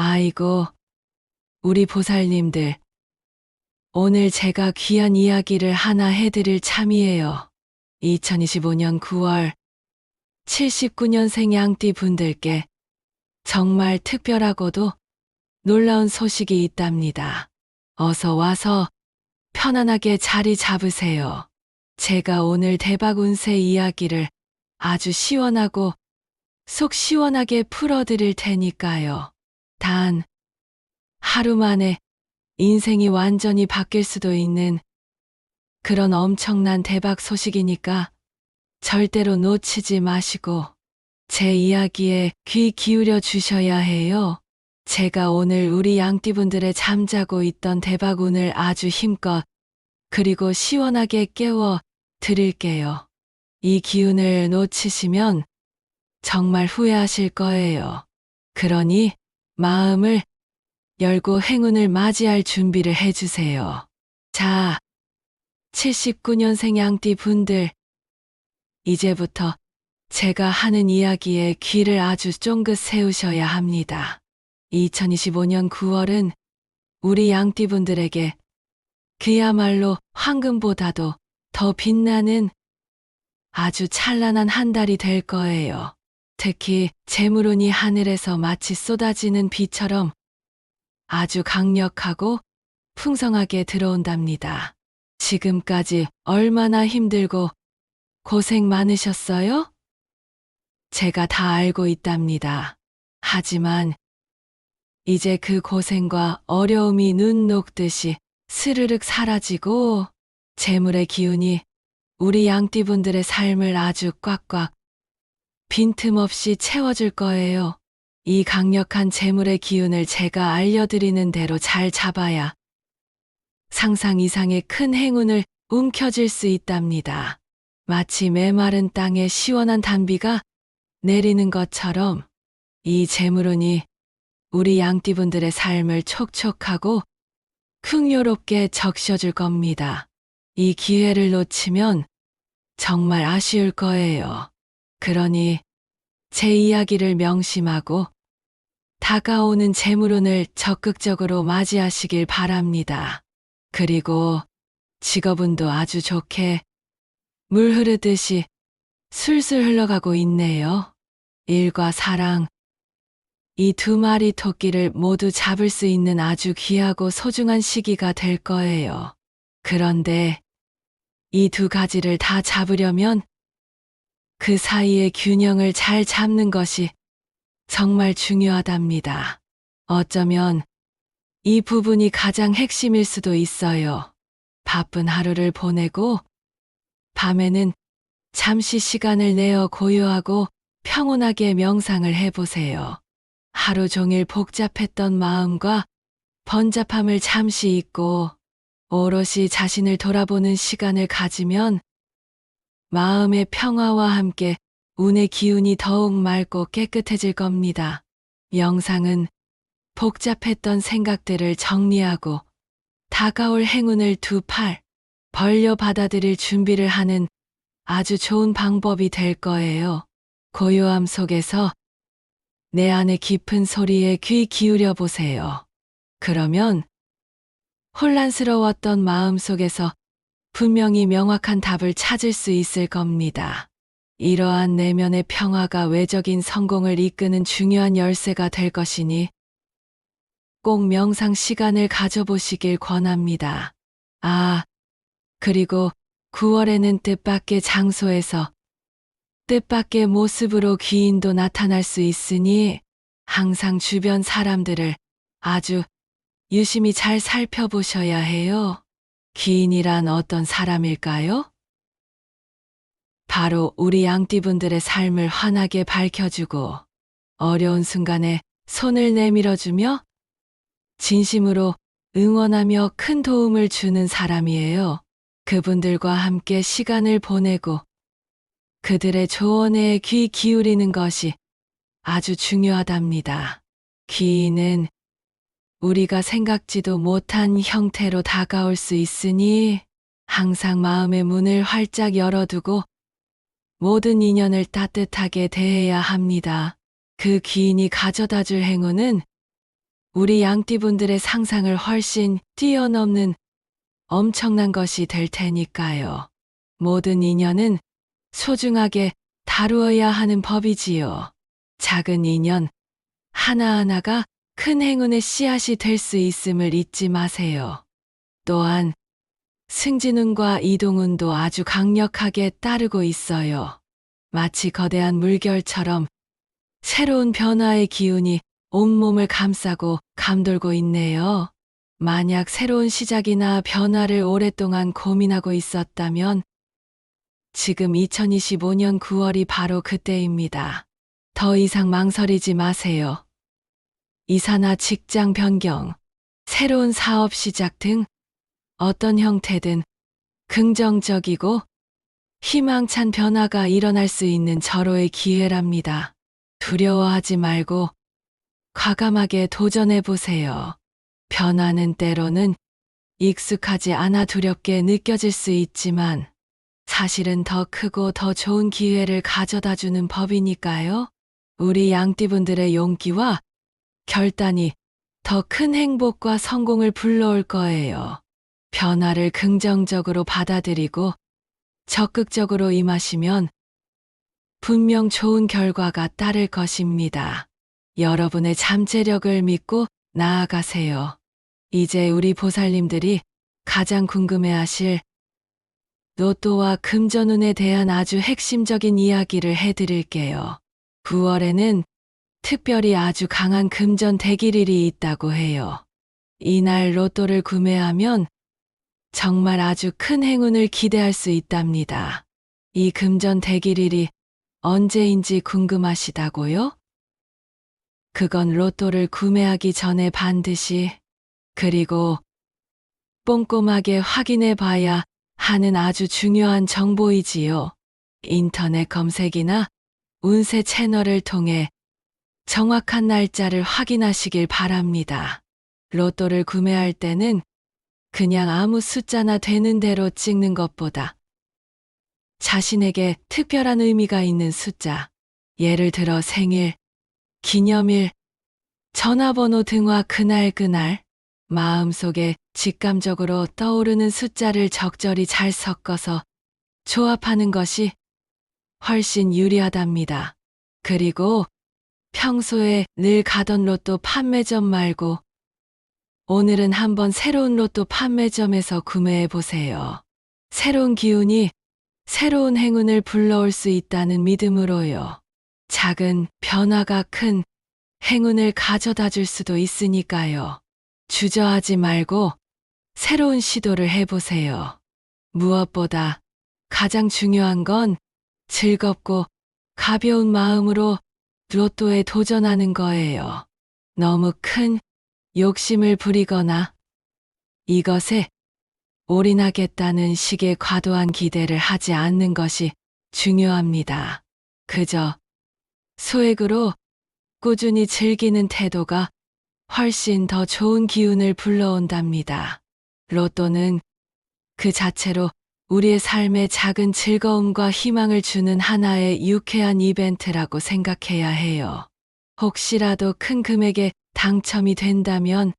아이고, 우리 보살님들, 오늘 제가 귀한 이야기를 하나 해드릴 참이에요. 2025년 9월 79년생 양띠 분들께 정말 특별하고도 놀라운 소식이 있답니다. 어서 와서 편안하게 자리 잡으세요. 제가 오늘 대박 운세 이야기를 아주 시원하고 속 시원하게 풀어드릴 테니까요. 단, 하루 만에 인생이 완전히 바뀔 수도 있는 그런 엄청난 대박 소식이니까 절대로 놓치지 마시고 제 이야기에 귀 기울여 주셔야 해요. 제가 오늘 우리 양띠분들의 잠자고 있던 대박운을 아주 힘껏 그리고 시원하게 깨워 드릴게요. 이 기운을 놓치시면 정말 후회하실 거예요. 그러니 마음을 열고 행운을 맞이할 준비를 해주세요. 자, 79년생 양띠 분들, 이제부터 제가 하는 이야기에 귀를 아주 쫑긋 세우셔야 합니다. 2025년 9월은 우리 양띠 분들에게 그야말로 황금보다도 더 빛나는 아주 찬란한 한 달이 될 거예요. 특히 재물운이 하늘에서 마치 쏟아지는 비처럼 아주 강력하고 풍성하게 들어온답니다. 지금까지 얼마나 힘들고 고생 많으셨어요? 제가 다 알고 있답니다. 하지만 이제 그 고생과 어려움이 눈 녹듯이 스르륵 사라지고 재물의 기운이 우리 양띠분들의 삶을 아주 꽉꽉 빈틈없이 채워줄 거예요. 이 강력한 재물의 기운을 제가 알려드리는 대로 잘 잡아야 상상 이상의 큰 행운을 움켜쥘 수 있답니다. 마치 메마른 땅에 시원한 단비가 내리는 것처럼 이 재물운이 우리 양띠분들의 삶을 촉촉하고 풍요롭게 적셔줄 겁니다. 이 기회를 놓치면 정말 아쉬울 거예요. 그러니 제 이야기를 명심하고 다가오는 재물운을 적극적으로 맞이하시길 바랍니다. 그리고 직업운도 아주 좋게 물 흐르듯이 술술 흘러가고 있네요. 일과 사랑, 이 두 마리 토끼를 모두 잡을 수 있는 아주 귀하고 소중한 시기가 될 거예요. 그런데 이 두 가지를 다 잡으려면 그 사이의 균형을 잘 잡는 것이 정말 중요하답니다. 어쩌면 이 부분이 가장 핵심일 수도 있어요. 바쁜 하루를 보내고 밤에는 잠시 시간을 내어 고요하고 평온하게 명상을 해보세요. 하루 종일 복잡했던 마음과 번잡함을 잠시 잊고 오롯이 자신을 돌아보는 시간을 가지면 마음의 평화와 함께 운의 기운이 더욱 맑고 깨끗해질 겁니다. 명상은 복잡했던 생각들을 정리하고 다가올 행운을 두 팔 벌려 받아들일 준비를 하는 아주 좋은 방법이 될 거예요. 고요함 속에서 내 안의 깊은 소리에 귀 기울여 보세요. 그러면 혼란스러웠던 마음 속에서 분명히 명확한 답을 찾을 수 있을 겁니다. 이러한 내면의 평화가 외적인 성공을 이끄는 중요한 열쇠가 될 것이니 꼭 명상 시간을 가져보시길 권합니다. 아, 그리고 9월에는 뜻밖의 장소에서 뜻밖의 모습으로 귀인도 나타날 수 있으니 항상 주변 사람들을 아주 유심히 잘 살펴보셔야 해요. 귀인이란 어떤 사람일까요? 바로 우리 양띠분들의 삶을 환하게 밝혀주고 어려운 순간에 손을 내밀어주며 진심으로 응원하며 큰 도움을 주는 사람이에요. 그분들과 함께 시간을 보내고 그들의 조언에 귀 기울이는 것이 아주 중요하답니다. 귀인은 우리가 생각지도 못한 형태로 다가올 수 있으니 항상 마음의 문을 활짝 열어두고 모든 인연을 따뜻하게 대해야 합니다. 그 귀인이 가져다 줄 행운은 우리 양띠분들의 상상을 훨씬 뛰어넘는 엄청난 것이 될 테니까요. 모든 인연은 소중하게 다루어야 하는 법이지요. 작은 인연 하나하나가 큰 행운의 씨앗이 될 수 있음을 잊지 마세요. 또한 승진운과 이동운도 아주 강력하게 따르고 있어요. 마치 거대한 물결처럼 새로운 변화의 기운이 온몸을 감싸고 감돌고 있네요. 만약 새로운 시작이나 변화를 오랫동안 고민하고 있었다면 지금 2025년 9월이 바로 그때입니다. 더 이상 망설이지 마세요. 이사나 직장 변경, 새로운 사업 시작 등 어떤 형태든 긍정적이고 희망찬 변화가 일어날 수 있는 절호의 기회랍니다. 두려워하지 말고 과감하게 도전해 보세요. 변화는 때로는 익숙하지 않아 두렵게 느껴질 수 있지만 사실은 더 크고 더 좋은 기회를 가져다 주는 법이니까요. 우리 양띠분들의 용기와 결단이 더 큰 행복과 성공을 불러올 거예요. 변화를 긍정적으로 받아들이고 적극적으로 임하시면 분명 좋은 결과가 따를 것입니다. 여러분의 잠재력을 믿고 나아가세요. 이제 우리 보살님들이 가장 궁금해하실 로또와 금전운에 대한 아주 핵심적인 이야기를 해드릴게요. 9월에는 특별히 아주 강한 금전 대길일이 있다고 해요. 이날 로또를 구매하면 정말 아주 큰 행운을 기대할 수 있답니다. 이 금전 대길일이 언제인지 궁금하시다고요? 그건 로또를 구매하기 전에 반드시 그리고 꼼꼼하게 확인해 봐야 하는 아주 중요한 정보이지요. 인터넷 검색이나 운세 채널을 통해 정확한 날짜를 확인하시길 바랍니다. 로또를 구매할 때는 그냥 아무 숫자나 되는 대로 찍는 것보다 자신에게 특별한 의미가 있는 숫자, 예를 들어 생일, 기념일, 전화번호 등과 그날 마음속에 직감적으로 떠오르는 숫자를 적절히 잘 섞어서 조합하는 것이 훨씬 유리하답니다. 그리고 평소에 늘 가던 로또 판매점 말고 오늘은 한번 새로운 로또 판매점에서 구매해 보세요. 새로운 기운이 새로운 행운을 불러올 수 있다는 믿음으로요. 작은 변화가 큰 행운을 가져다 줄 수도 있으니까요. 주저하지 말고 새로운 시도를 해보세요. 무엇보다 가장 중요한 건 즐겁고 가벼운 마음으로 로또에 도전하는 거예요. 너무 큰 욕심을 부리거나 이것에 올인하겠다는 식의 과도한 기대를 하지 않는 것이 중요합니다. 그저 소액으로 꾸준히 즐기는 태도가 훨씬 더 좋은 기운을 불러온답니다. 로또는 그 자체로 우리의 삶에 작은 즐거움과 희망을 주는 하나의 유쾌한 이벤트라고 생각해야 해요. 혹시라도 큰 금액에 당첨이 된다면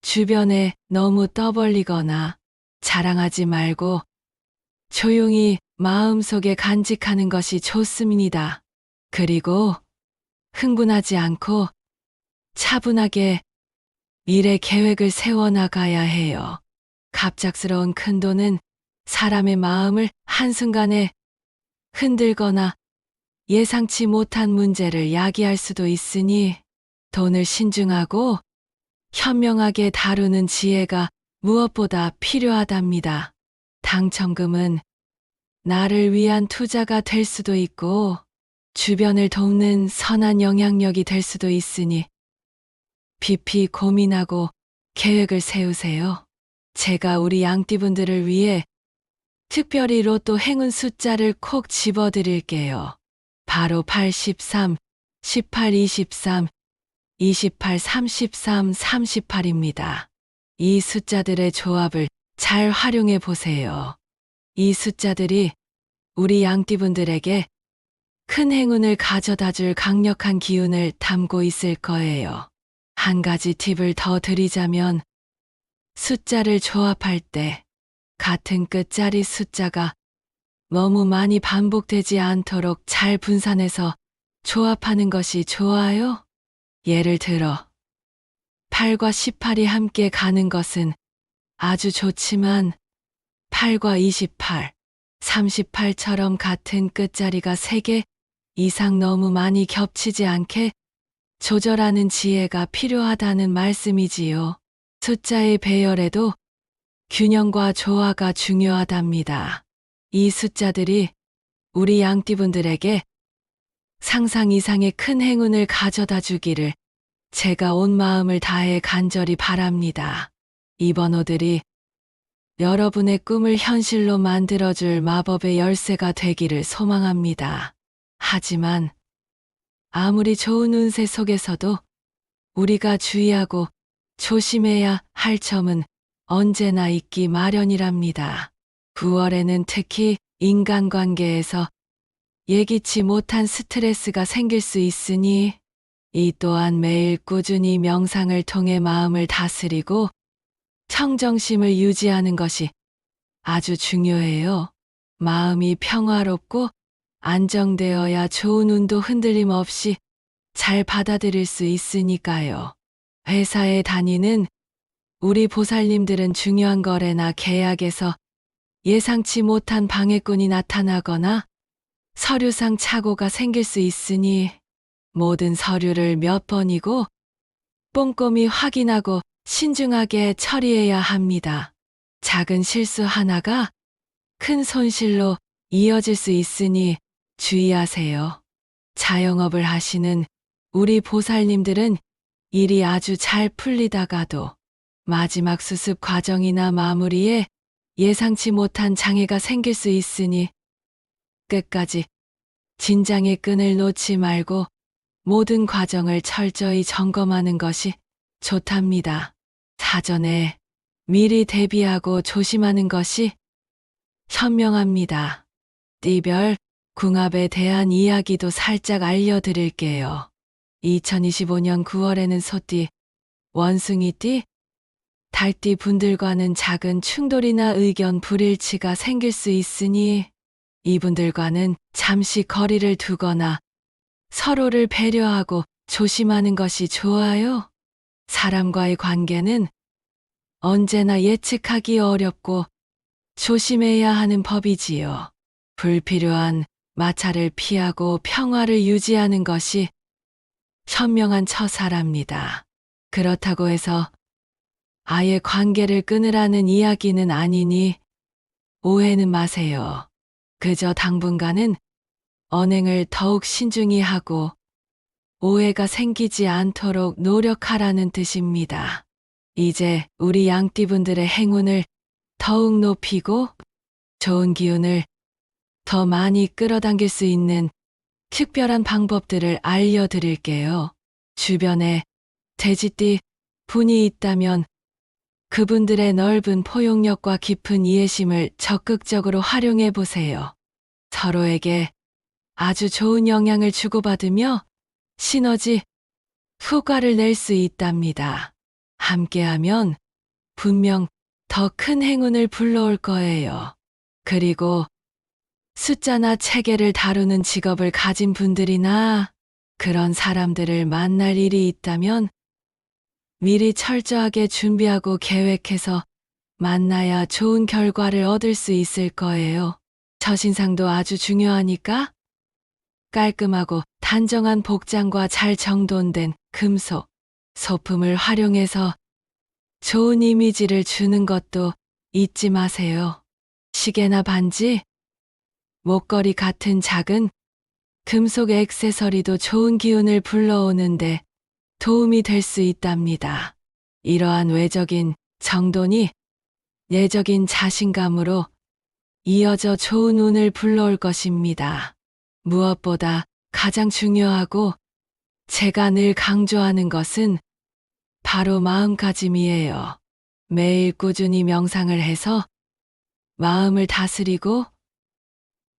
주변에 너무 떠벌리거나 자랑하지 말고 조용히 마음속에 간직하는 것이 좋습니다. 그리고 흥분하지 않고 차분하게 미래 계획을 세워나가야 해요. 갑작스러운 큰돈은 사람의 마음을 한순간에 흔들거나 예상치 못한 문제를 야기할 수도 있으니 돈을 신중하고 현명하게 다루는 지혜가 무엇보다 필요하답니다. 당첨금은 나를 위한 투자가 될 수도 있고 주변을 돕는 선한 영향력이 될 수도 있으니 깊이 고민하고 계획을 세우세요. 제가 우리 양띠분들을 위해 특별히 로또 행운 숫자를 콕 집어드릴게요. 바로 83, 18, 23, 28, 33, 38입니다. 이 숫자들의 조합을 잘 활용해 보세요. 이 숫자들이 우리 양띠분들에게 큰 행운을 가져다 줄 강력한 기운을 담고 있을 거예요. 한 가지 팁을 더 드리자면 숫자를 조합할 때 같은 끝자리 숫자가 너무 많이 반복되지 않도록 잘 분산해서 조합하는 것이 좋아요. 예를 들어 8과 18이 함께 가는 것은 아주 좋지만 8과 28, 38처럼 같은 끝자리가 3개 이상 너무 많이 겹치지 않게 조절하는 지혜가 필요하다는 말씀이지요. 숫자의 배열에도 균형과 조화가 중요하답니다. 이 숫자들이 우리 양띠분들에게 상상 이상의 큰 행운을 가져다 주기를 제가 온 마음을 다해 간절히 바랍니다. 이 번호들이 여러분의 꿈을 현실로 만들어줄 마법의 열쇠가 되기를 소망합니다. 하지만 아무리 좋은 운세 속에서도 우리가 주의하고 조심해야 할 점은 언제나 있기 마련이랍니다. 9월에는 특히 인간관계에서 예기치 못한 스트레스가 생길 수 있으니 이 또한 매일 꾸준히 명상을 통해 마음을 다스리고 청정심을 유지하는 것이 아주 중요해요. 마음이 평화롭고 안정되어야 좋은 운도 흔들림 없이 잘 받아들일 수 있으니까요. 회사에 다니는 우리 보살님들은 중요한 거래나 계약에서 예상치 못한 방해꾼이 나타나거나 서류상 착오가 생길 수 있으니 모든 서류를 몇 번이고 꼼꼼히 확인하고 신중하게 처리해야 합니다. 작은 실수 하나가 큰 손실로 이어질 수 있으니 주의하세요. 자영업을 하시는 우리 보살님들은 일이 아주 잘 풀리다가도 마지막 수습 과정이나 마무리에 예상치 못한 장애가 생길 수 있으니 끝까지 진장의 끈을 놓지 말고 모든 과정을 철저히 점검하는 것이 좋답니다. 사전에 미리 대비하고 조심하는 것이 현명합니다. 띠별 궁합에 대한 이야기도 살짝 알려드릴게요. 2025년 9월에는 소띠, 원숭이띠, 달띠 분들과는 작은 충돌이나 의견 불일치가 생길 수 있으니 이분들과는 잠시 거리를 두거나 서로를 배려하고 조심하는 것이 좋아요. 사람과의 관계는 언제나 예측하기 어렵고 조심해야 하는 법이지요. 불필요한 마찰을 피하고 평화를 유지하는 것이 현명한 처사랍니다. 그렇다고 해서 아예 관계를 끊으라는 이야기는 아니니 오해는 마세요. 그저 당분간은 언행을 더욱 신중히 하고 오해가 생기지 않도록 노력하라는 뜻입니다. 이제 우리 양띠분들의 행운을 더욱 높이고 좋은 기운을 더 많이 끌어당길 수 있는 특별한 방법들을 알려드릴게요. 주변에 돼지띠 분이 있다면 그분들의 넓은 포용력과 깊은 이해심을 적극적으로 활용해 보세요. 서로에게 아주 좋은 영향을 주고받으며 시너지 효과를 낼 수 있답니다. 함께하면 분명 더 큰 행운을 불러올 거예요. 그리고 숫자나 체계를 다루는 직업을 가진 분들이나 그런 사람들을 만날 일이 있다면 미리 철저하게 준비하고 계획해서 만나야 좋은 결과를 얻을 수 있을 거예요. 첫인상도 아주 중요하니까 깔끔하고 단정한 복장과 잘 정돈된 금속, 소품을 활용해서 좋은 이미지를 주는 것도 잊지 마세요. 시계나 반지, 목걸이 같은 작은 금속 액세서리도 좋은 기운을 불러오는데 도움이 될 수 있답니다. 이러한 외적인 정돈이 내적인 자신감으로 이어져 좋은 운을 불러올 것입니다. 무엇보다 가장 중요하고 제가 늘 강조하는 것은 바로 마음가짐이에요. 매일 꾸준히 명상을 해서 마음을 다스리고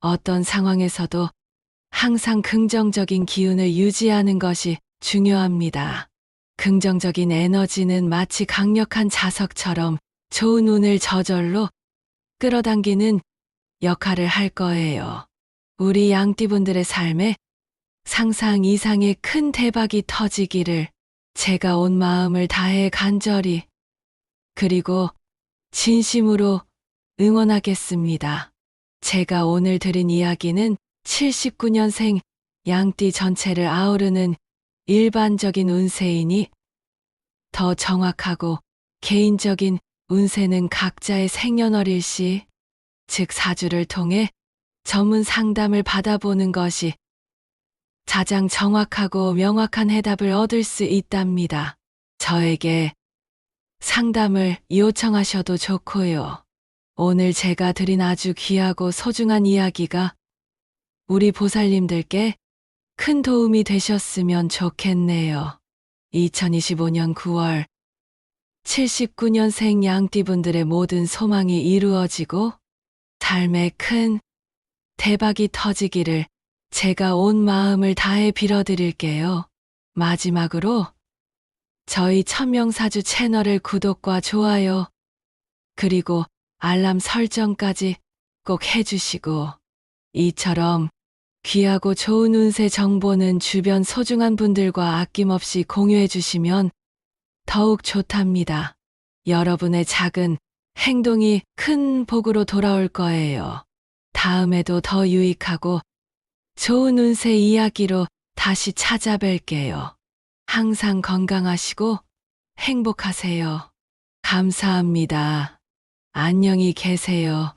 어떤 상황에서도 항상 긍정적인 기운을 유지하는 것이 중요합니다. 긍정적인 에너지는 마치 강력한 자석처럼 좋은 운을 저절로 끌어당기는 역할을 할 거예요. 우리 양띠분들의 삶에 상상 이상의 큰 대박이 터지기를 제가 온 마음을 다해 간절히 그리고 진심으로 응원하겠습니다. 제가 오늘 드린 이야기는 79년생 양띠 전체를 아우르는 일반적인 운세이니 더 정확하고 개인적인 운세는 각자의 생년월일시, 즉 사주를 통해 전문 상담을 받아보는 것이 가장 정확하고 명확한 해답을 얻을 수 있답니다. 저에게 상담을 요청하셔도 좋고요. 오늘 제가 드린 아주 귀하고 소중한 이야기가 우리 보살님들께 큰 도움이 되셨으면 좋겠네요. 2025년 9월 79년생 양띠분들의 모든 소망이 이루어지고 삶에 큰 대박이 터지기를 제가 온 마음을 다해 빌어드릴게요. 마지막으로 저희 천명사주 채널을 구독과 좋아요 그리고 알람 설정까지 꼭 해주시고 이처럼 귀하고 좋은 운세 정보는 주변 소중한 분들과 아낌없이 공유해 주시면 더욱 좋답니다. 여러분의 작은 행동이 큰 복으로 돌아올 거예요. 다음에도 더 유익하고 좋은 운세 이야기로 다시 찾아뵐게요. 항상 건강하시고 행복하세요. 감사합니다. 안녕히 계세요.